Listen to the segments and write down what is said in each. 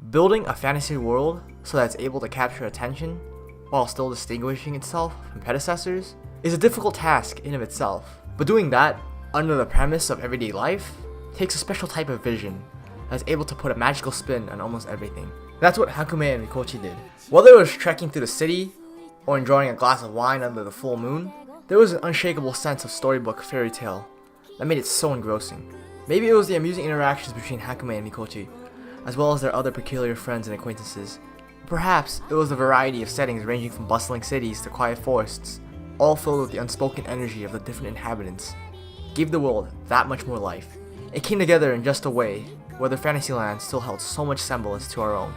Building a fantasy world so that it's able to capture attention while still distinguishing itself from predecessors is a difficult task in of itself. But doing that under the premise of everyday life takes a special type of vision that's able to put a magical spin on almost everything. That's what Hakumei and Mikochi did. Whether it was trekking through the city or enjoying a glass of wine under the full moon, there was an unshakable sense of storybook fairy tale that made it so engrossing. Maybe it was the amusing interactions between Hakumei and Mikochi, as well as their other peculiar friends and acquaintances. Perhaps it was the variety of settings ranging from bustling cities to quiet forests, all filled with the unspoken energy of the different inhabitants. It gave the world that much more life. It came together in just a way where the Fantasyland still held so much semblance to our own,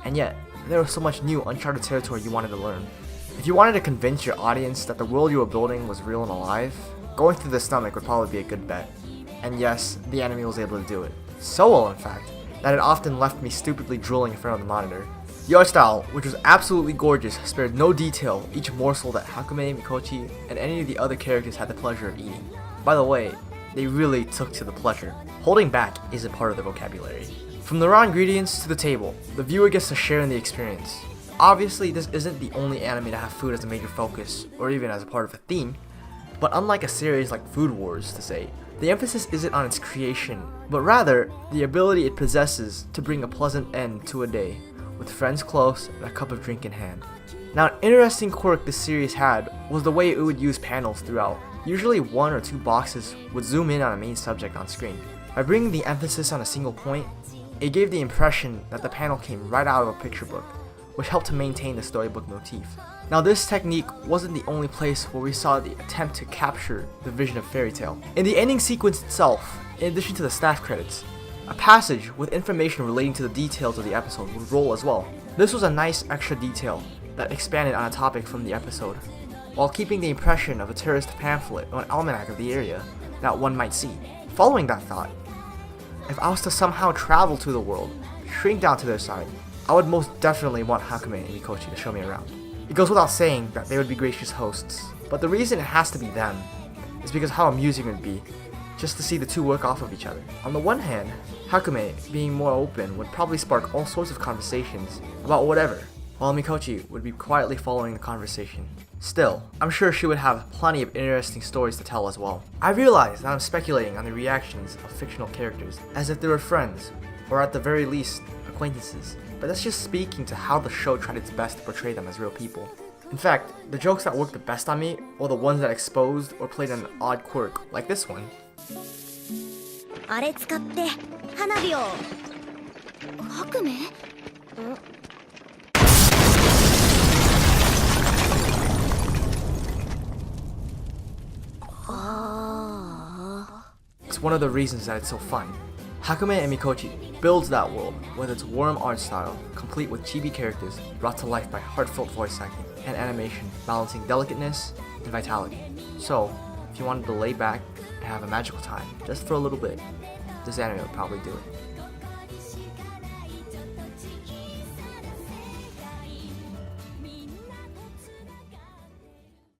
and yet there was so much new uncharted territory you wanted to learn. If you wanted to convince your audience that the world you were building was real and alive, going through the stomach would probably be a good bet. And yes, the anime was able to do it. So well, in fact, that it often left me stupidly drooling in front of the monitor. The art style, which was absolutely gorgeous, spared no detail each morsel that Hakumei, Mikochi, and any of the other characters had the pleasure of eating. By the way, they really took to the pleasure. Holding back isn't part of their vocabulary. From the raw ingredients to the table, the viewer gets to share in the experience. Obviously, this isn't the only anime to have food as a major focus, or even as a part of a theme, but unlike a series like Food Wars, to say, the emphasis isn't on its creation, but rather the ability it possesses to bring a pleasant end to a day, with friends close and a cup of drink in hand. Now, an interesting quirk this series had was the way it would use panels throughout. Usually 1 or 2 boxes would zoom in on a main subject on screen. By bringing the emphasis on a single point, it gave the impression that the panel came right out of a picture book, which helped to maintain the storybook motif. Now, this technique wasn't the only place where we saw the attempt to capture the vision of fairy tale. In the ending sequence itself, in addition to the staff credits, a passage with information relating to the details of the episode would roll as well. This was a nice extra detail that expanded on a topic from the episode, while keeping the impression of a tourist pamphlet or an almanac of the area that one might see. Following that thought, if I was to somehow travel to the world, shrink down to their side, I would most definitely want Hakumei and Mikochi to show me around. It goes without saying that they would be gracious hosts, but the reason it has to be them is because how amusing it would be just to see the two work off of each other. On the one hand, Hakumei, being more open, would probably spark all sorts of conversations about whatever, while Mikochi would be quietly following the conversation. Still, I'm sure she would have plenty of interesting stories to tell as well. I realize that I'm speculating on the reactions of fictional characters, as if they were friends, or at the very least, acquaintances, but that's just speaking to how the show tried its best to portray them as real people. In fact, the jokes that worked the best on me were the ones that exposed or played an odd quirk, like this one. あれ使って花火を白目? It's one of the reasons that it's so fun. Hakumei and Mikochi builds that world with its warm art style, complete with chibi characters brought to life by heartfelt voice acting and animation balancing delicateness and vitality. So, if you wanted to lay back and have a magical time, just for a little bit, this anime would probably do it.